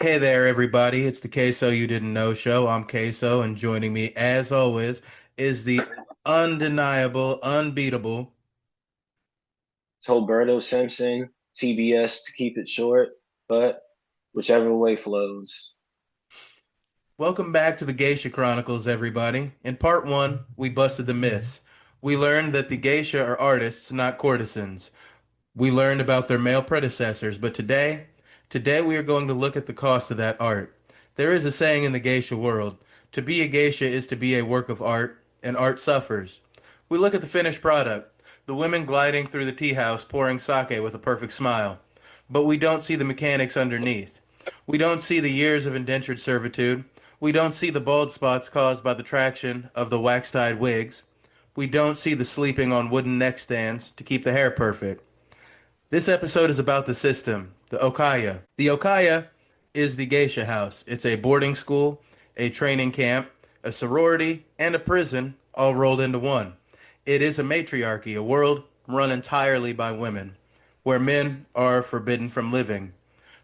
Hey there, everybody. It's the Queso You Didn't Know show. I'm Queso, and joining me, as always, is the undeniable, unbeatable. Roberto Simpson, TBS to keep it short, but whichever way flows. Welcome back to the Geisha Chronicles, everybody. In part one, we busted the myths. We learned that the geisha are artists, not courtesans. We learned about their male predecessors, but today we are going to look at the cost of that art. There is a saying in the geisha world, to be a geisha is to be a work of art, and art suffers. We look at the finished product, the women gliding through the tea house pouring sake with a perfect smile. But we don't see the mechanics underneath. We don't see the years of indentured servitude. We don't see the bald spots caused by the traction of the wax-tied wigs. We don't see the sleeping on wooden neck stands to keep the hair perfect. This episode is about the system, the Okaya. The Okaya is the geisha house. It's a boarding school, a training camp, a sorority, and a prison all rolled into one. It is a matriarchy, a world run entirely by women, where men are forbidden from living.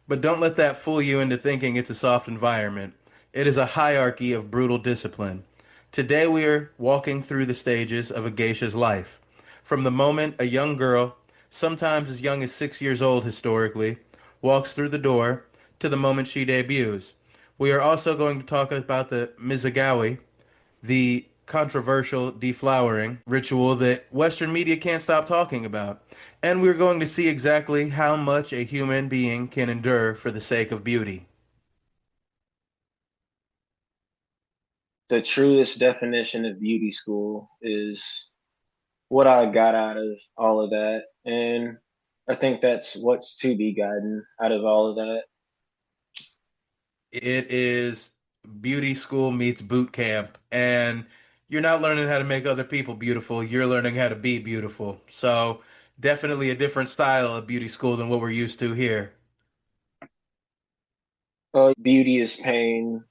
But don't let that fool you into thinking it's a soft environment. It is a hierarchy of brutal discipline. Today we are walking through the stages of a geisha's life. From the moment a young girl, sometimes as young as 6 years old historically, walks through the door to the moment she debuts. We are also going to talk about the Mizagawi, the controversial deflowering ritual that Western media can't stop talking about. And we're going to see exactly how much a human being can endure for the sake of beauty. The truest definition of beauty school is what I got out of all of that. And I think that's what's to be gotten out of all of that. It is beauty school meets boot camp, and you're not learning how to make other people beautiful, you're learning how to be beautiful. So, definitely a different style of beauty school than what we're used to here. Beauty is pain.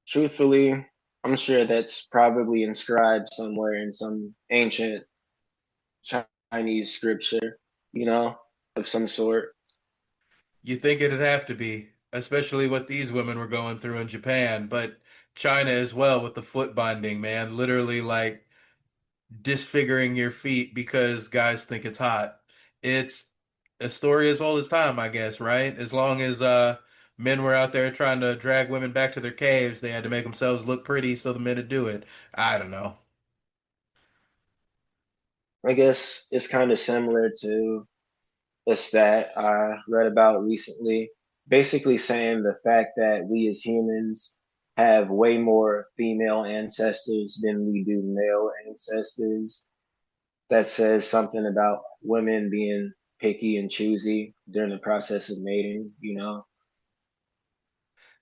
Truthfully, I'm sure that's probably inscribed somewhere in some ancient Chinese scripture, you know, of some sort. You think it'd have to be, especially what these women were going through in Japan, but China as well with the foot binding, man. Literally like disfiguring your feet because guys think it's hot. It's a story as old as time, I guess, right? As long as men were out there trying to drag women back to their caves, they had to make themselves look pretty so the men would do it. I don't know. I guess it's kind of similar to a stat I read about recently, basically saying the fact that we as humans have way more female ancestors than we do male ancestors. That says something about women being picky and choosy during the process of mating, you know?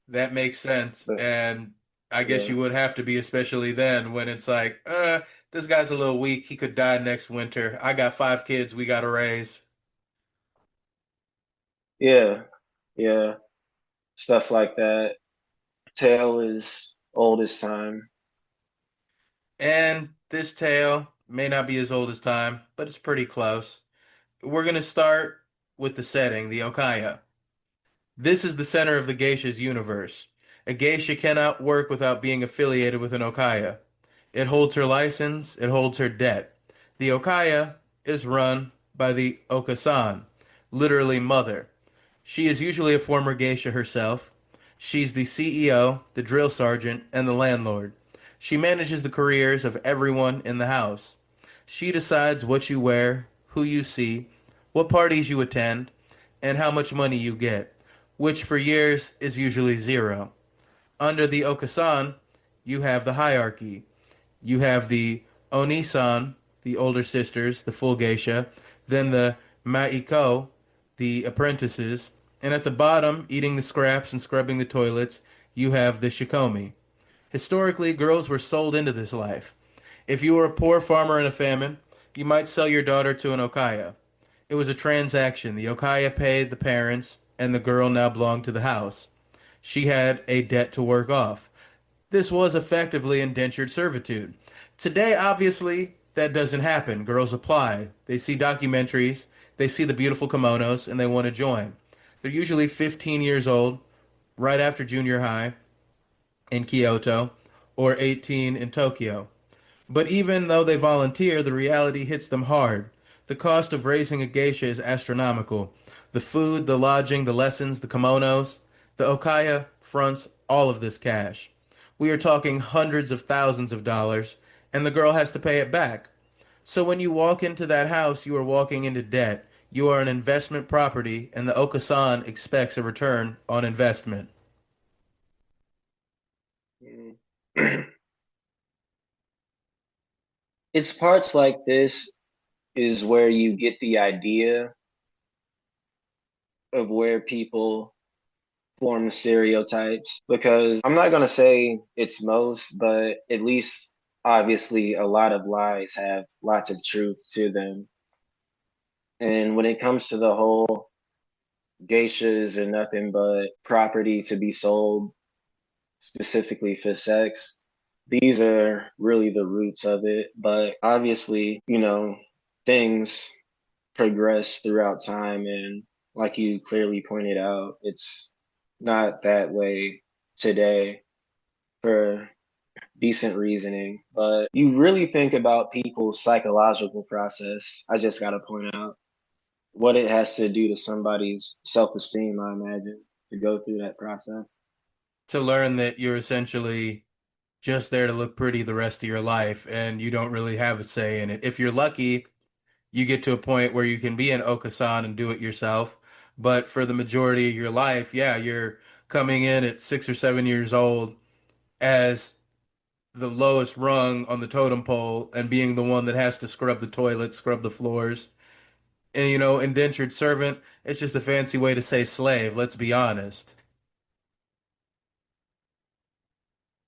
That makes sense. But And I guess yeah, you would have to be, especially then when it's like, this guy's a little weak. He could die next winter. I got 5 kids we got to raise. yeah, yeah, stuff like that. Tale is old as time. And this tale may not be as old as time, but it's pretty close. We're going to start with the setting, the Okaya. This is the center of the geisha's universe. A geisha cannot work without being affiliated with an Okaya. It holds her license, it holds her debt. The Okaya is run by the Okasan, literally mother. She is usually a former geisha herself. She's the CEO, the drill sergeant, and the landlord. She manages the careers of everyone in the house. She decides what you wear, who you see, what parties you attend, and how much money you get, which for years is usually zero. Under the Okasan, you have the hierarchy. You have the Onisan, the older sisters, the full geisha, then the Maiko, the apprentices, and at the bottom, eating the scraps and scrubbing the toilets, you have the Shikomi. Historically, girls were sold into this life. If you were a poor farmer in a famine, you might sell your daughter to an Okaya. It was a transaction. The Okaya paid the parents, and the girl now belonged to the house. She had a debt to work off. This was effectively indentured servitude. Today, obviously, that doesn't happen. Girls apply. They see documentaries, they see the beautiful kimonos, and they want to join. They're usually 15 years old, right after junior high in Kyoto, or 18 in Tokyo. But even though they volunteer, the reality hits them hard. The cost of raising a geisha is astronomical. The food, the lodging, the lessons, the kimonos, the okaya fronts all of this cash. We are talking hundreds of thousands of dollars, and the girl has to pay it back. So when you walk into that house, you are walking into debt. You are an investment property, and the Okasan expects a return on investment. Mm. It's parts like this is where you get the idea of where people form stereotypes because I'm not going to say it's most, but at least obviously a lot of lies have lots of truth to them. And when it comes to the whole geishas are nothing but property to be sold specifically for sex, these are really the roots of it. But obviously, things progress throughout time. And like you clearly pointed out, it's not that way today for decent reasoning. But you really think about people's psychological process. I just got to point out what it has to do to somebody's self-esteem, I imagine, to go through that process. To learn that you're essentially just there to look pretty the rest of your life and you don't really have a say in it. If you're lucky, you get to a point where you can be an Okasan and do it yourself. But for the majority of your life, yeah, you're coming in at 6 or 7 years old as the lowest rung on the totem pole and being the one that has to scrub the toilets, scrub the floors. And indentured servant, it's just a fancy way to say slave, let's be honest.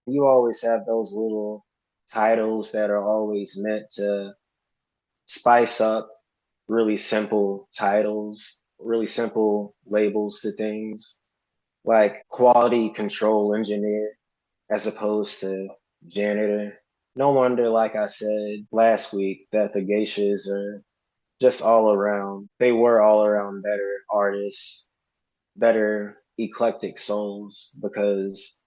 You always have those little titles that are always meant to spice up really simple titles, really simple labels to things, like quality control engineer as opposed to janitor. No wonder, like I said last week, that the geishas are just all around, they were all around better artists, better eclectic souls, because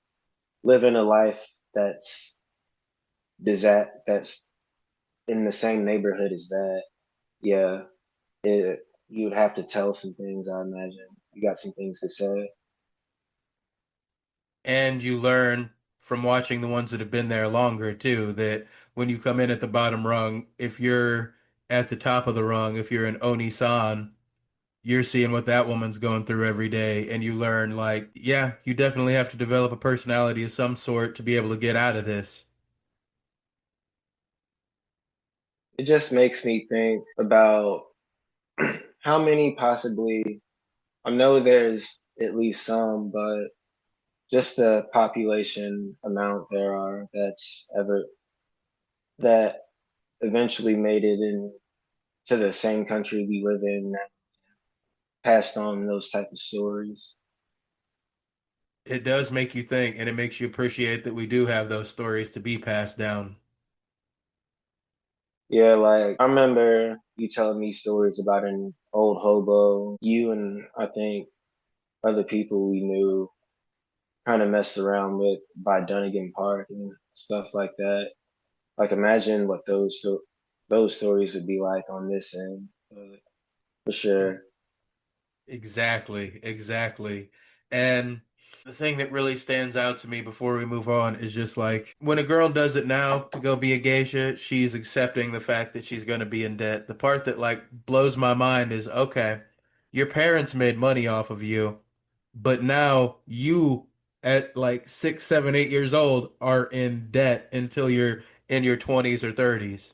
living a life that's in the same neighborhood as that, yeah, it you'd have to tell some things, I imagine. You got some things to say. And you learn from watching the ones that have been there longer too, that when you come in at the bottom rung, if you're at the top of the rung, if you're an Oni-san, you're seeing what that woman's going through every day, and you learn like, yeah, you definitely have to develop a personality of some sort to be able to get out of this. It just makes me think about how many possibly, I know there's at least some, but just the population amount there are that eventually made it in to the same country we live in, that passed on those type of stories. It does make you think, and it makes you appreciate that we do have those stories to be passed down. Yeah, like I remember you telling me stories about an old hobo. You and I think other people we knew kind of messed around with by Dunnigan Park and stuff like that. Like imagine what those stories would be like on this end, for sure. Exactly, exactly. And the thing that really stands out to me before we move on is just like when a girl does it now to go be a geisha, she's accepting the fact that she's going to be in debt. The part that like blows my mind is okay, your parents made money off of you, but now you at like 6, 7, 8 years old are in debt until you're in your 20s or 30s.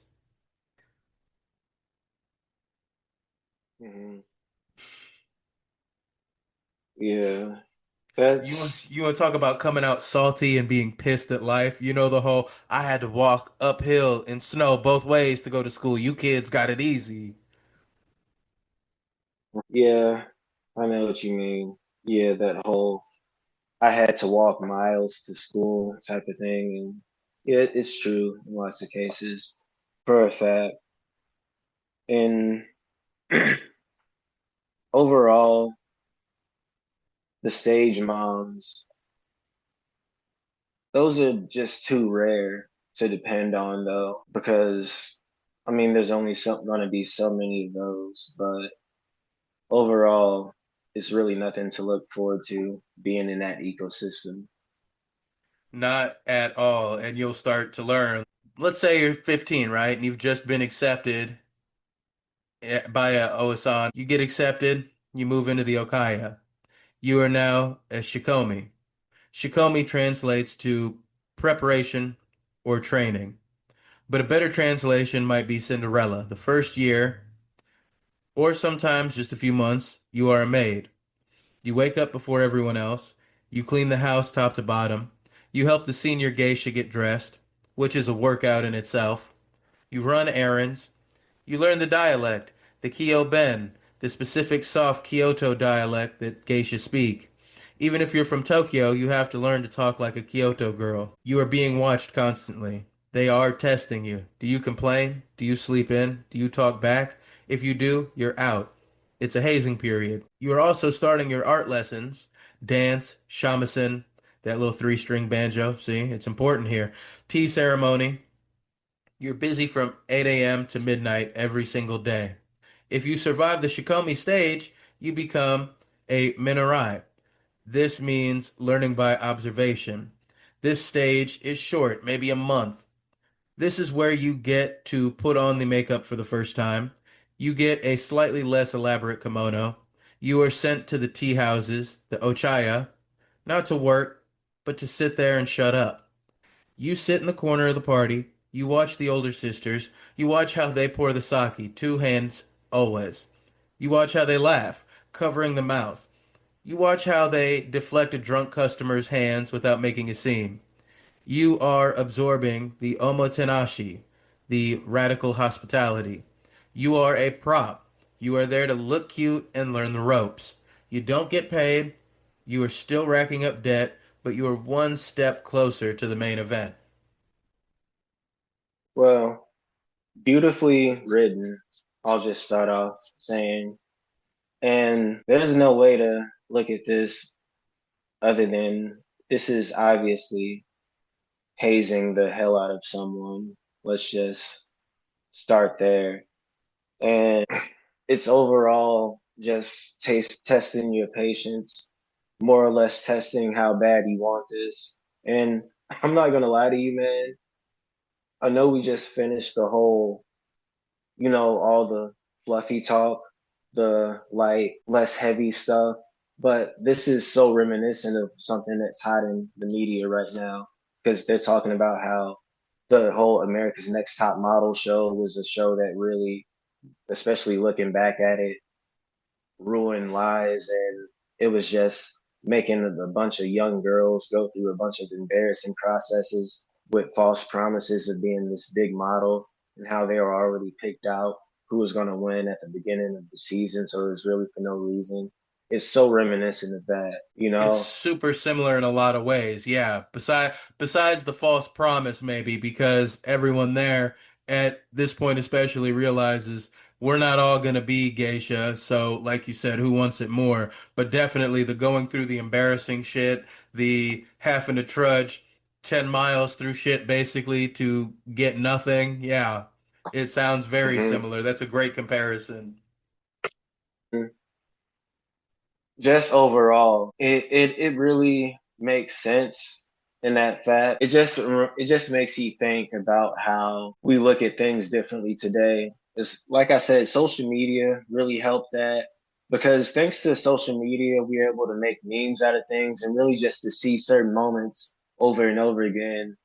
Hmm. Yeah, You that's you want to talk about coming out salty and being pissed at life? You know the whole I had to walk uphill in snow both ways to go to school. You kids got it easy. yeah. I know what you mean. Yeah, that whole I had to walk miles to school type of thing, and yeah, it's true in lots of cases, for a fact. And overall, the stage moms, those are just too rare to depend on though, because I mean, there's only going to be so many of those, but overall, it's really nothing to look forward to being in that ecosystem. Not at all. And you'll start to learn. Let's say you're 15, right? And you've just been accepted by a Oasan. You get accepted, you move into the Okaya. You are now a Shikomi. Shikomi translates to preparation or training. But a better translation might be Cinderella. The first year, or sometimes just a few months, you are a maid. You wake up before everyone else. You clean the house top to bottom. You help the senior geisha get dressed, which is a workout in itself. You run errands. You learn the dialect, the Kyoben, the specific soft Kyoto dialect that geisha speak. Even if you're from Tokyo, you have to learn to talk like a Kyoto girl. You are being watched constantly. They are testing you. Do you complain? Do you sleep in? Do you talk back? If you do, you're out. It's a hazing period. You are also starting your art lessons, dance, shamisen, that little three-string banjo. See, it's important here. Tea ceremony. You're busy from 8 a.m. to midnight every single day. If you survive the Shikomi stage, you become a Minarai. This means learning by observation. This stage is short, maybe a month. This is where you get to put on the makeup for the first time. You get a slightly less elaborate kimono. You are sent to the tea houses, the ochaya, not to work, but to sit there and shut up. You sit in the corner of the party. You watch the older sisters. You watch how they pour the sake, two hands always. You watch how they laugh, covering the mouth. You watch how they deflect a drunk customer's hands without making a scene. You are absorbing the omotenashi, the radical hospitality. You are a prop. You are there to look cute and learn the ropes. You don't get paid. You are still racking up debt, but you are one step closer to the main event. Well, beautifully written, I'll just start off saying. And there's no way to look at this other than this is obviously hazing the hell out of someone. Let's just start there. And it's overall just testing your patience, more or less testing how bad you want this. And I'm not gonna lie to you, man. I know we just finished the whole, all the fluffy talk, the light, less heavy stuff, but this is so reminiscent of something that's hot in the media right now because they're talking about how the whole America's Next Top Model show was a show that really, especially looking back at it, ruined lives, and it was just making a bunch of young girls go through a bunch of embarrassing processes with false promises of being this big model and how they were already picked out who was going to win at the beginning of the season. So it was really for no reason. It's so reminiscent of that, you It's know? super similar in a lot of ways, yeah. Besides the false promise, maybe, because everyone there at this point especially realizes we're not all gonna be geisha. So, like you said, who wants it more? But definitely the going through the embarrassing shit, the having to trudge 10 miles through shit basically to get nothing. Yeah, it sounds very Hmm. similar. That's a great comparison. Just overall, it really makes sense in that fact. It just makes you think about how we look at things differently today. It's like I said, social media really helped that because thanks to social media, we're able to make memes out of things and really just to see certain moments over and over again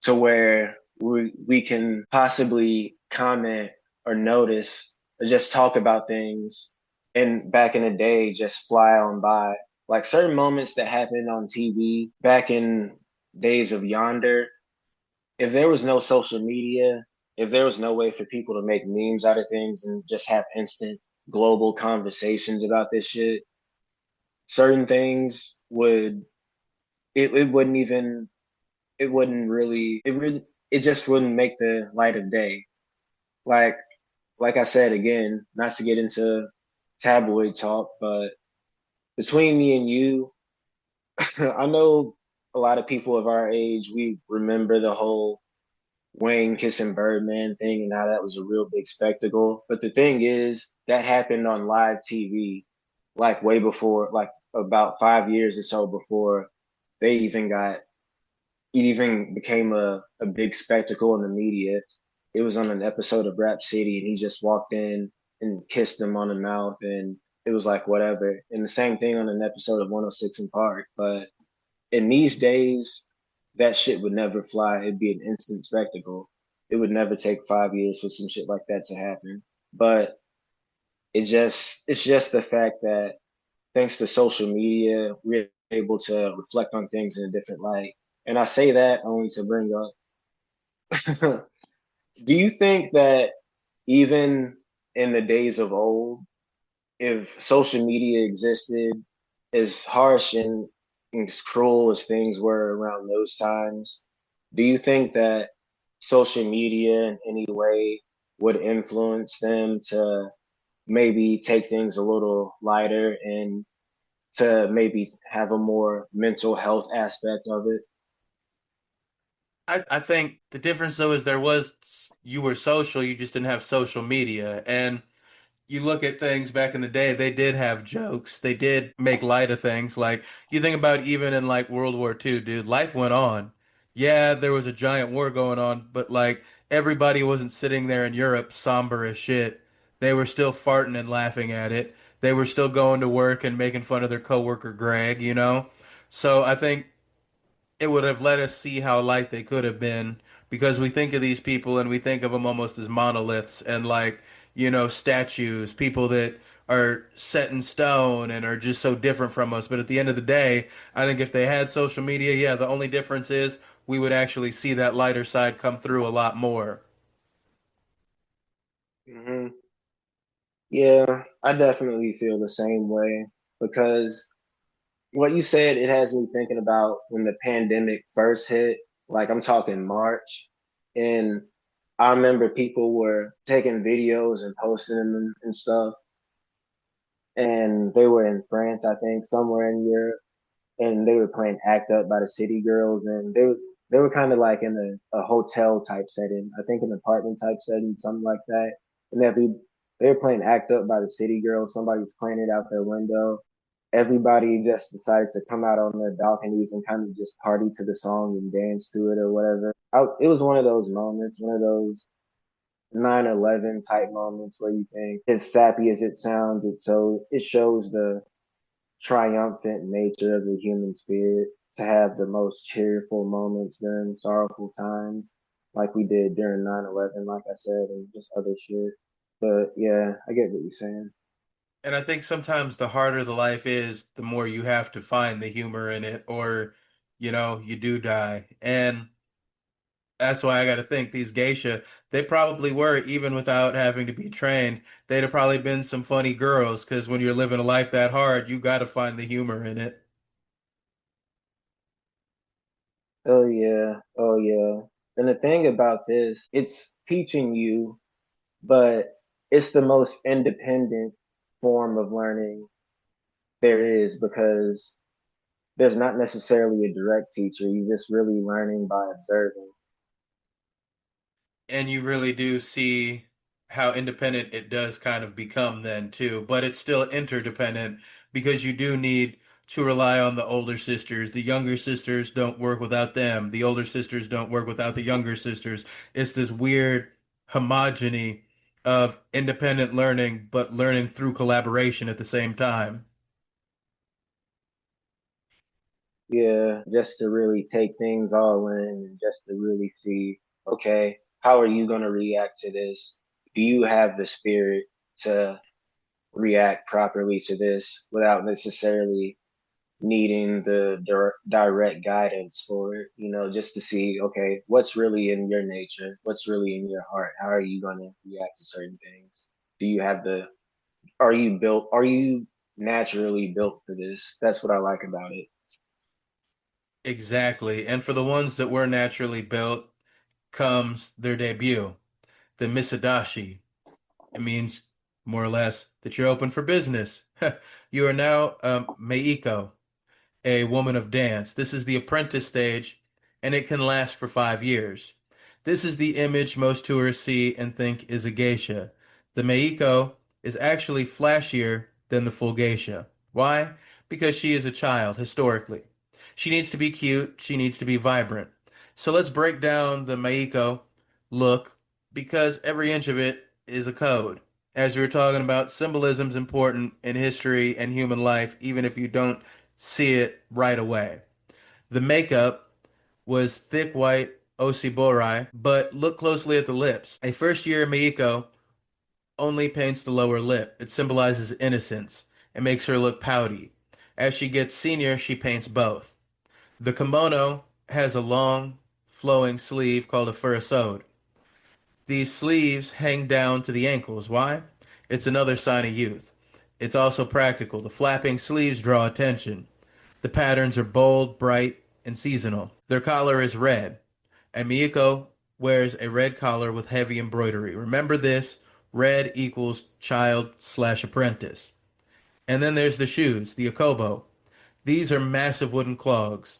to where we can possibly comment or notice or just talk about things and back in the day just fly on by. Like certain moments that happened on TV back in days of yonder, if there was no social media, if there was no way for people to make memes out of things and just have instant global conversations about this shit, certain things it wouldn't even it just wouldn't make the light of day. Like like I said again, not to get into tabloid talk, but between me and you, I know a lot of people of our age, we remember the whole Wayne kissing Birdman thing and how that was a real big spectacle. But the thing is, that happened on live TV, like way before, like about 5 years or so before they even got, it even became a big spectacle in the media. It was on an episode of Rap City, and he just walked in and kissed him on the mouth, and it was like whatever. And the same thing on an episode of 106 in Park. But in these days, that shit would never fly. It'd be an instant spectacle. It would never take 5 years for some shit like that to happen. But it's just the fact that thanks to social media, we're able to reflect on things in a different light. And I say that only to bring up, do you think that even in the days of old, if social media existed, as harsh and as cruel as things were around those times, do you think that social media in any way would influence them to maybe take things a little lighter and to maybe have a more mental health aspect of it? I think the difference though is you were social, you just didn't have social media. And you look at things back in the day, they did have jokes. They did make light of things. Like you think about even in like World War II, dude, life went on. Yeah, there was a giant war going on, but like everybody wasn't sitting there in Europe somber as shit. They were still farting and laughing at it. They were still going to work and making fun of their coworker Greg, you know? So I think it would have let us see how light they could have been because we think of these people and we think of them almost as monoliths and like, statues, people that are set in stone and are just so different from us. But at the end of the day, I think if they had social media, yeah, the only difference is we would actually see that lighter side come through a lot more. Hmm. Yeah, I definitely feel the same way because what you said, it has me thinking about when the pandemic first hit, like I'm talking March, and I remember people were taking videos and posting them and stuff, and they were in France, I think, somewhere in Europe, and they were playing Act Up by the City Girls, and they were kind of like in a hotel type setting, I think an apartment type setting, something like that, and they were playing Act Up by the City Girls. Somebody's playing it out their window. Everybody just decided to come out on their balconies and kind of just party to the song and dance to it or whatever. It was one of those moments, one of those 9/11 type moments where you think, as sappy as it sounds, it shows the triumphant nature of the human spirit to have the most cheerful moments during sorrowful times, like we did during 9/11, like I said, and just other shit. But yeah, I get what you're saying. And I think sometimes the harder the life is, the more you have to find the humor in it, or, you do die. And that's why I got to think these geisha, they probably were, even without having to be trained, they'd have probably been some funny girls because when you're living a life that hard, you got to find the humor in it. Oh yeah, oh yeah. And the thing about this, it's teaching you, but it's the most independent form of learning there is because there's not necessarily a direct teacher. You're just really learning by observing. And you really do see how independent it does kind of become then too, but it's still interdependent because you do need to rely on the older sisters. The younger sisters don't work without them. The older sisters don't work without the younger sisters. It's this weird homogeny of independent learning, but learning through collaboration at the same time. Yeah, just to really take things all in and just to really see, okay, how are you going to react to this? Do you have the spirit to react properly to this without necessarily needing the direct guidance for it? Just to see, okay, what's really in your nature? What's really in your heart? How are you going to react to certain things? Do you have are you naturally built for this? That's what I like about it. Exactly. And for the ones that were naturally built comes their debut, the Misadashi. It means more or less, that you're open for business. You are now Meiko, a woman of dance. This is the apprentice stage, and it can last for 5 years. This is the image most tourists see and think is a geisha. The Meiko is actually flashier than the full geisha. Why? Because she is a child, historically. She needs to be cute, she needs to be vibrant. So let's break down the Meiko look because every inch of it is a code. As we were talking about, symbolism is important in history and human life, even if you don't see it right away. The makeup was thick white Osiborai, but look closely at the lips. A first year Meiko only paints the lower lip. It symbolizes innocence. It makes her look pouty. As she gets senior, she paints both. The kimono has a long, flowing sleeve called a furasode. These sleeves hang down to the ankles. Why? It's another sign of youth. It's also practical. The flapping sleeves draw attention. The patterns are bold, bright, and seasonal. Their collar is red. And Miyako wears a red collar with heavy embroidery. Remember this, red equals child slash apprentice. And then there's the shoes, the Akobo. These are massive wooden clogs,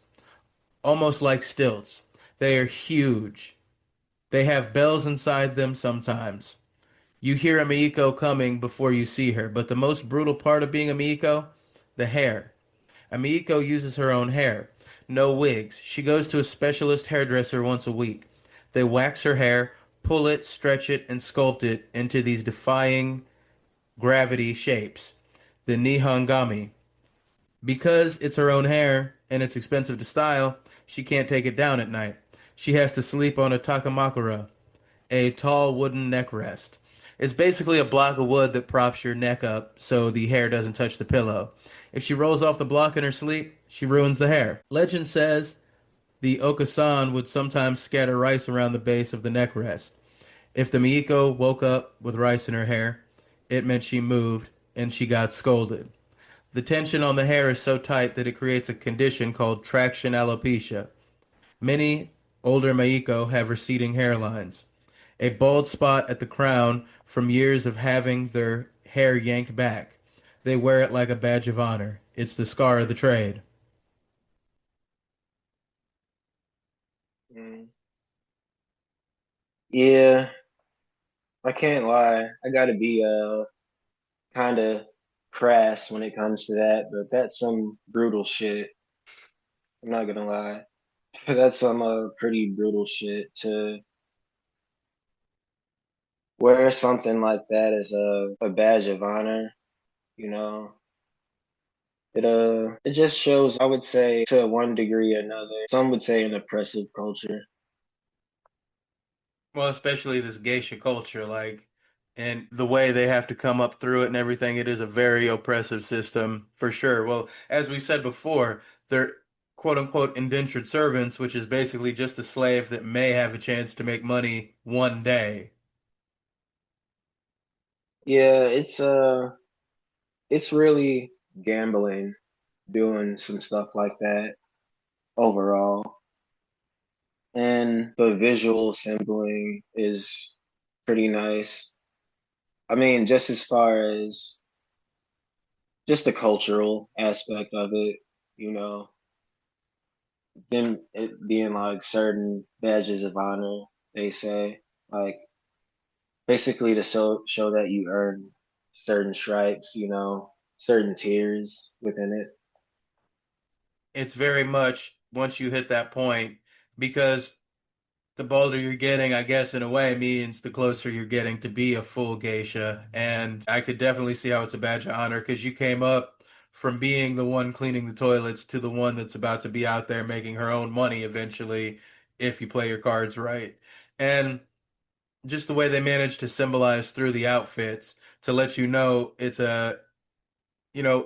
almost like stilts. They are huge. They have bells inside them sometimes. You hear a Miyako coming before you see her, but the most brutal part of being a Miyako? The hair. Amiko uses her own hair. No wigs. She goes to a specialist hairdresser once a week. They wax her hair, pull it, stretch it, and sculpt it into these defying gravity shapes. The Nihongami. Because it's her own hair and it's expensive to style, she can't take it down at night. She has to sleep on a takamakura, a tall wooden neck rest. It's basically a block of wood that props your neck up so the hair doesn't touch the pillow. If she rolls off the block in her sleep, she ruins the hair. Legend says the Okasan would sometimes scatter rice around the base of the neck rest. If the Miiko woke up with rice in her hair, it meant she moved and she got scolded. The tension on the hair is so tight that it creates a condition called traction alopecia. Many older Meiko have receding hairlines, a bald spot at the crown from years of having their hair yanked back. They wear it like a badge of honor. It's the scar of the trade. Mm. Yeah, I can't lie. I gotta be kind of crass when it comes to that, but that's some brutal shit. I'm not gonna lie. That's some pretty brutal shit to wear something like that as a badge of honor, you know. It just shows, I would say, to one degree or another. Some would say an oppressive culture. Well, especially this geisha culture, like, and the way they have to come up through it and everything, it is a very oppressive system for sure. Well, as we said before, they're quote unquote indentured servants, which is basically just a slave that may have a chance to make money one day. Yeah, it's really gambling doing some stuff like that overall. And the visual sampling is pretty nice. I mean, just as far as just the cultural aspect of it, you know, them it being like certain badges of honor, they say, like basically to show that you earn certain stripes, you know, certain tiers within it. It's very much once you hit that point, because the bolder you're getting, I guess, in a way, means the closer you're getting to be a full geisha. And I could definitely see how it's a badge of honor because you came up from being the one cleaning the toilets to the one that's about to be out there making her own money eventually, if you play your cards right. And just the way they managed to symbolize through the outfits to let you know it's a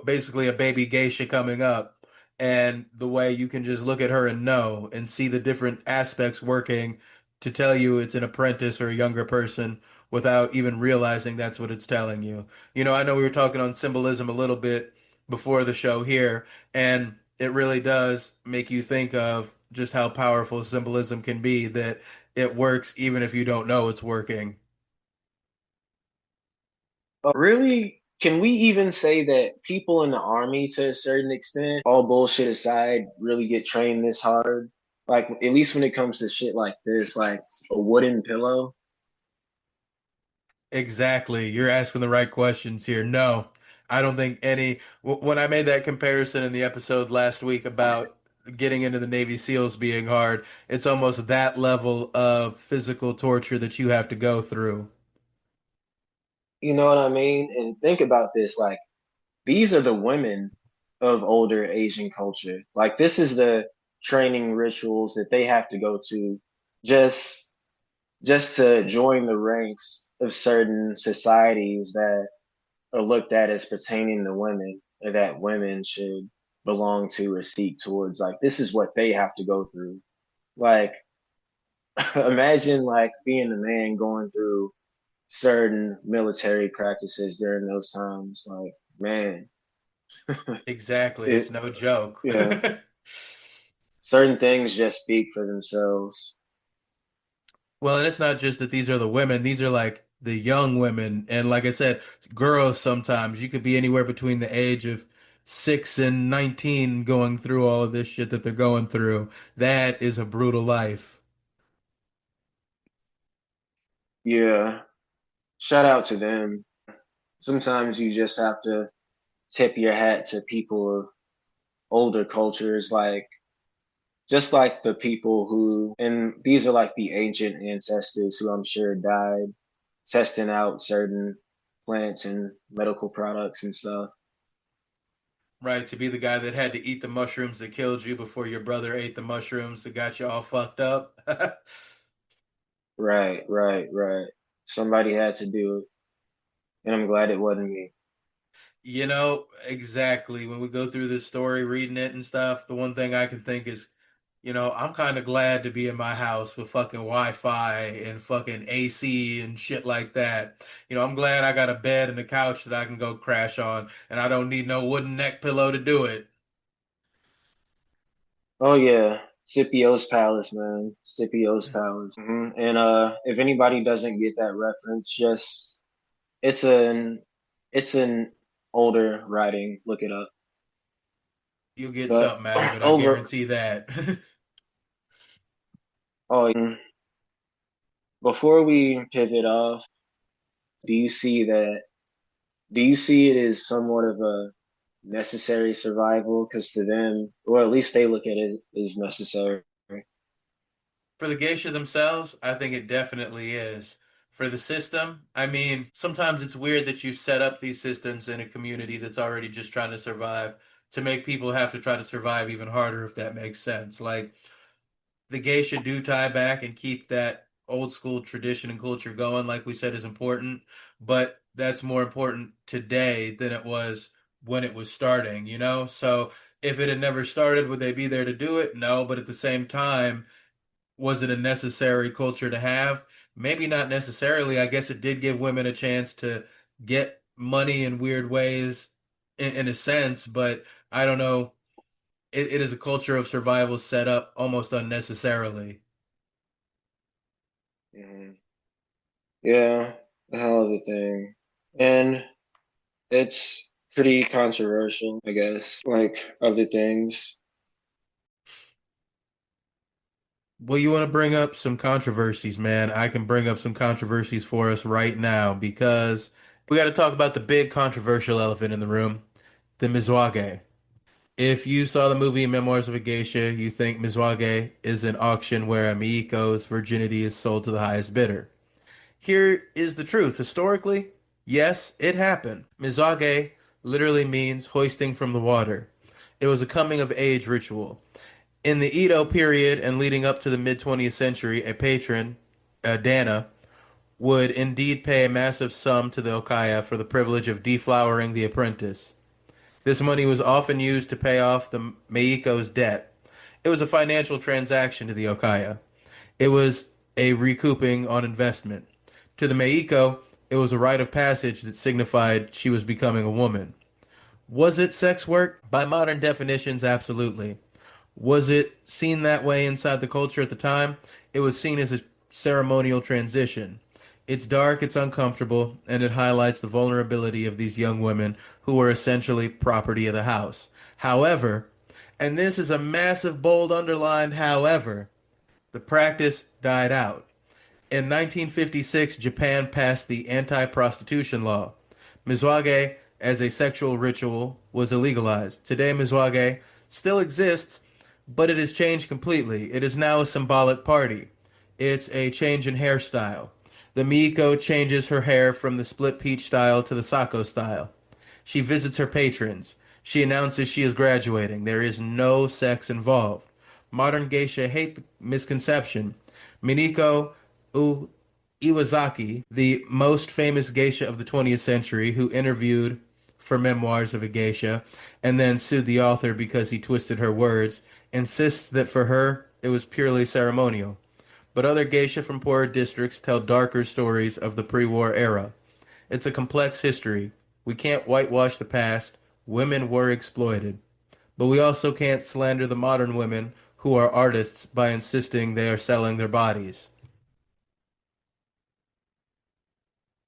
basically a baby geisha coming up, and the way you can just look at her and know and see the different aspects working to tell you it's an apprentice or a younger person without even realizing that's what it's telling you. I know we were talking on symbolism a little bit before the show here, and it really does make you think of just how powerful symbolism can be, that it works even if you don't know it's working. Really? Can we even say that people in the army, to a certain extent, all bullshit aside, really get trained this hard? Like, at least when it comes to shit like this, like a wooden pillow. Exactly. You're asking the right questions here. No, I don't think any. When I made that comparison in the episode last week about getting into the Navy SEALs being hard, it's almost that level of physical torture that you have to go through. You know what I mean? And think about this, like, these are the women of older Asian culture. Like, this is the training rituals that they have to go to just just to join the ranks of certain societies that are looked at as pertaining to women or that women should belong to or seek towards. Like, this is what they have to go through. Like, imagine like being a man going through certain military practices during those times. Like, man, Exactly. It's it, no joke. yeah, certain things just speak for themselves. Well, and it's not just that these are the women, these are like the young women. And like I said, girls sometimes you could be anywhere between the age of 6 and 19 going through all of this shit that they're going through. That is a brutal life. Yeah, shout out to them. Sometimes you just have to tip your hat to people of older cultures, like just like the people who, and these are like the ancient ancestors who I'm sure died testing out certain plants and medical products and stuff. Right, to be the guy that had to eat the mushrooms that killed you before your brother ate the mushrooms that got you all fucked up. Right, right, right. Somebody had to do it, and I'm glad it wasn't me. Exactly. When we go through this story, reading it and stuff, the one thing I can think is, I'm kind of glad to be in my house with fucking Wi-Fi and fucking AC and shit like that. I'm glad I got a bed and a couch that I can go crash on, and I don't need no wooden neck pillow to do it. Oh yeah, Scipio's Palace, man. Scipio's Palace. And if anybody doesn't get that reference, just it's an it's an older writing. Look it up. You'll get But something out of it, I over. guarantee that. Oh, before we pivot off, do you see that? Do you see it as somewhat of a necessary survival? Because to them, or at least they look at it as necessary. For the geisha themselves, I think it definitely is. For the system, I mean, sometimes it's weird that you set up these systems in a community that's already just trying to survive to make people have to try to survive even harder, if that makes sense. Like, the geisha do tie back and keep that old school tradition and culture going, like we said, is important, but that's more important today than it was when it was starting? So if it had never started, would they be there to do it? No, but at the same time, was it a necessary culture to have? Maybe not necessarily. I guess it did give women a chance to get money in weird ways, in a sense, but I don't know. It is a culture of survival set up almost unnecessarily. Mhm. Yeah, a hell of a thing. And it's pretty controversial, I guess, like other things. Well, you want to bring up some controversies, man. I can bring up some controversies for us right now because we got to talk about the big controversial elephant in the room, the Mizwage. If you saw the movie Memoirs of a Geisha, you think Mizwage is an auction where a Miiko's virginity is sold to the highest bidder. Here is the truth. Historically, yes, it happened. Mizwage literally means hoisting from the water. It was a coming of age ritual. In the Edo period and leading up to the mid 20th century, a patron, Dana, would indeed pay a massive sum to the Okaya for the privilege of deflowering the apprentice. This money was often used to pay off the Meiko's debt. It was a financial transaction to the Okaya. It was a recouping on investment. To the Meiko, it was a rite of passage that signified she was becoming a woman. Was it sex work? By modern definitions, absolutely. Was it seen that way inside the culture at the time? It was seen as a ceremonial transition. It's dark, it's uncomfortable, and it highlights the vulnerability of these young women who are essentially property of the house. However, and this is a massive, bold, underlined however, the practice died out. In 1956, Japan passed the anti-prostitution law. Misoage as a sexual ritual was illegalized. Today, misoage still exists, but it has changed completely. It is now a symbolic party. It's a change in hairstyle. The Miiko changes her hair from the split peach style to the Sako style. She visits her patrons. She announces she is graduating. There is no sex involved. Modern geisha hate the misconception. Miniko Iwazaki, the most famous geisha of the 20th century, who interviewed for Memoirs of a Geisha and then sued the author because he twisted her words, insists that for her it was purely ceremonial. But other geisha from poorer districts tell darker stories of the pre-war era. It's a complex history. We can't whitewash the past. Women were exploited. But we also can't slander the modern women who are artists by insisting they are selling their bodies.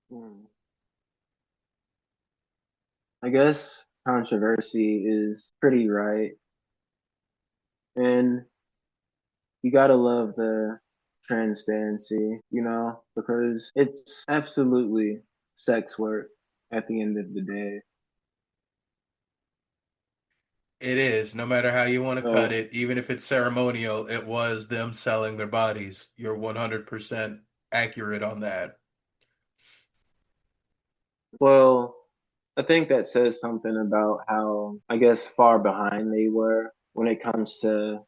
Hmm. I guess controversy is pretty right. And you gotta love the transparency, because it's absolutely sex work at the end of the day. It is, no matter how you want to cut So, it, even if it's ceremonial, it was them selling their bodies. You're 100% accurate on that. well, I think that says something about how, I guess, far behind they were when it comes to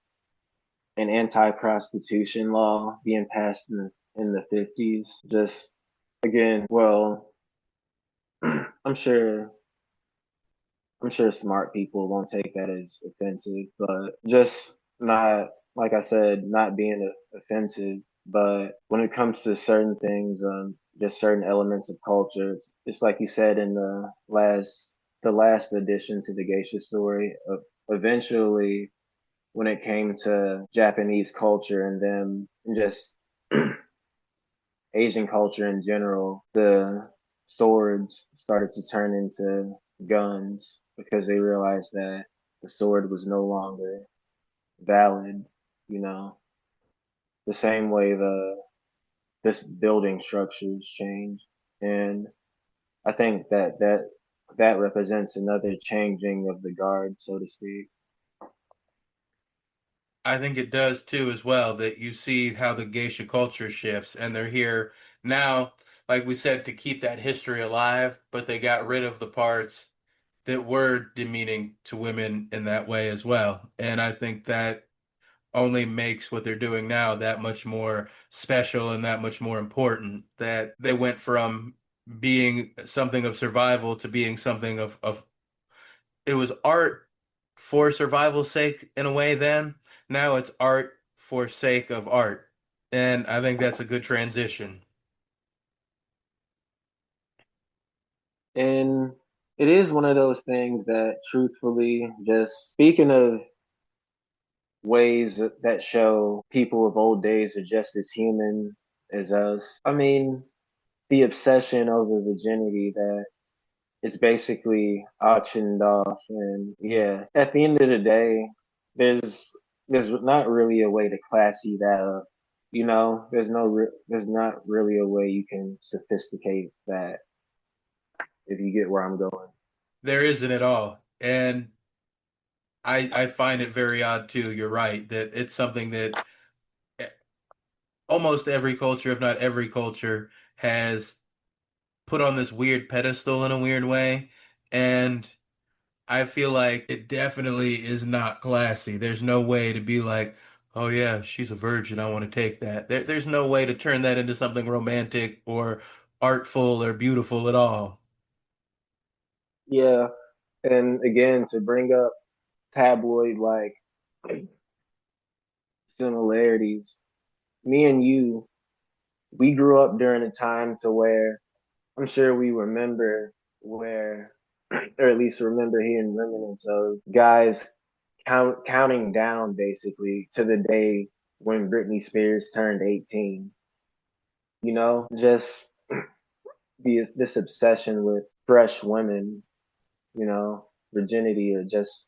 an anti-prostitution law being passed in the 50s. Just again, well, I'm sure I'm sure smart people won't take that as offensive, but just not, like I said, not being offensive. But when it comes to certain things, just certain elements of culture, it's like you said in the last addition to the Geisha story. Eventually, when it came to Japanese culture and them, and just Asian culture in general, the swords started to turn into guns because they realized that the sword was no longer valid, you know, the same way this building structures change. And I think that represents another changing of the guard, so to speak. I think it does too, as well, that you see how the geisha culture shifts, and they're here now, like we said, to keep that history alive, but they got rid of the parts that were demeaning to women in that way as well. And I think that only makes what they're doing now that much more special and that much more important. That they went from being something of survival to being something of it was art for survival's sake in a way then. Now it's art for sake of art. And I think that's a good transition. And it is one of those things that truthfully, just speaking of ways that show people of old days are just as human as us. I mean, the obsession over virginity that it's basically auctioned off, and yeah, at the end of the day, there's there's not really a way to classy that up. There's not really a way you can sophisticate that if you get where I'm going. There isn't at all. And I find it very odd too. You're right that it's something that almost every culture, if not every culture, has put on this weird pedestal in a weird way. And I feel like it definitely is not classy. There's no way to be like, oh yeah, she's a virgin. I want to take that. There's no way to turn that into something romantic or artful or beautiful at all. Yeah, and again, to bring up tabloid like similarities, me and you, we grew up during a time to where I'm sure we remember where, or at least remember hearing remnants of guys counting down basically to the day when Britney Spears turned 18. Just this obsession with fresh women, you know, virginity or just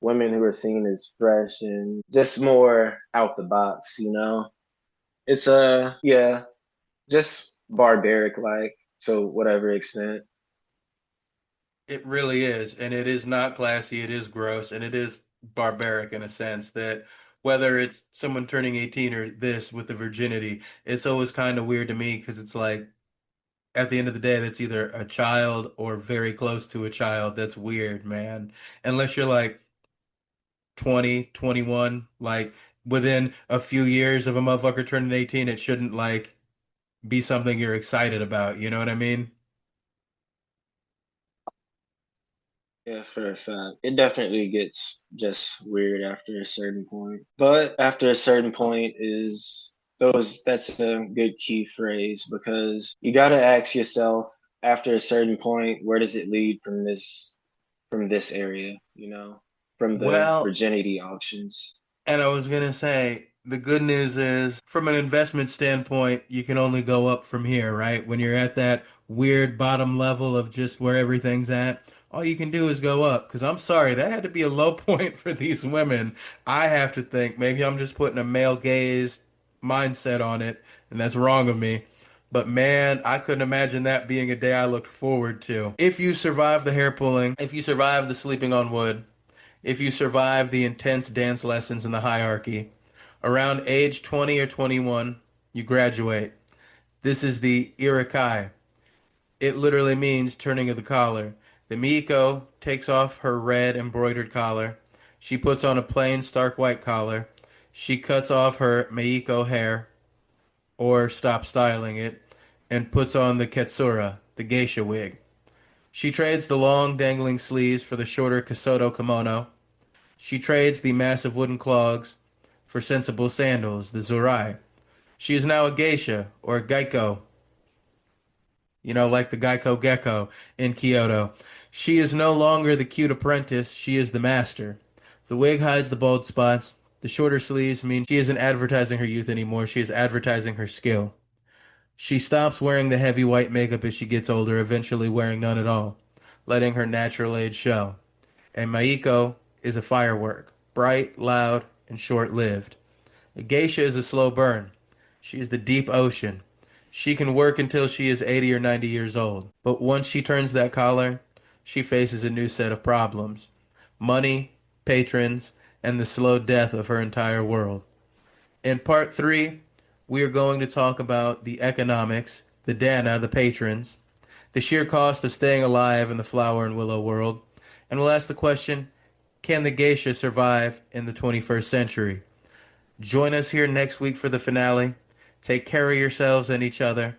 women who are seen as fresh and just more out the box, you know. It's yeah, just barbaric like to whatever extent. It really is, and it is not classy, it is gross, and it is barbaric in a sense that whether it's someone turning 18 or this with the virginity, it's always kind of weird to me because it's like at the end of the day, that's either a child or very close to a child. That's weird, man. Unless you're like 20, 21, like within a few years of a motherfucker turning 18, it shouldn't like be something you're excited about. You know what I mean? Yeah, for a fact. It definitely gets just weird after a certain point. But after a certain point is that's a good key phrase because you got to ask yourself after a certain point, where does it lead from this area, you know, from the Well, virginity auctions. and I was gonna say, the good news is, from an investment standpoint, you can only go up from here, right? When you're at that weird bottom level of just where everything's at, all you can do is go up. Because I'm sorry, that had to be a low point for these women. I have to think, maybe I'm just putting a male gaze mindset on it, and that's wrong of me. But man, I couldn't imagine that being a day I looked forward to. If you survive the hair pulling, if you survive the sleeping on wood, if you survive the intense dance lessons in the hierarchy. Around age 20 or 21, you graduate. This is the Irakai. It literally means turning of the collar. The Miiko takes off her red embroidered collar. She puts on a plain stark white collar. She cuts off her Meiko hair, or stops styling it, and puts on the Ketsura, the geisha wig. She trades the long dangling sleeves for the shorter Kasoto kimono. She trades the massive wooden clogs for sensible sandals, the Zurai. She is now a geisha, or a Geiko, like the Geico Gecko in Kyoto. She is no longer the cute apprentice, she is the master. The wig hides the bald spots. The shorter sleeves mean she isn't advertising her youth anymore, she is advertising her skill. She stops wearing the heavy white makeup as she gets older, eventually wearing none at all, letting her natural age show. And Maiko is a firework, bright, loud, and short-lived. A geisha is a slow burn. She is the deep ocean. She can work until she is 80 or 90 years old. But once she turns that collar, she faces a new set of problems. Money, patrons, and the slow death of her entire world. In part 3, we are going to talk about the economics, the dana, the patrons, the sheer cost of staying alive in the flower and willow world, and we'll ask the question, can the geisha survive in the 21st century? Join us here next week for the finale. Take care of yourselves and each other.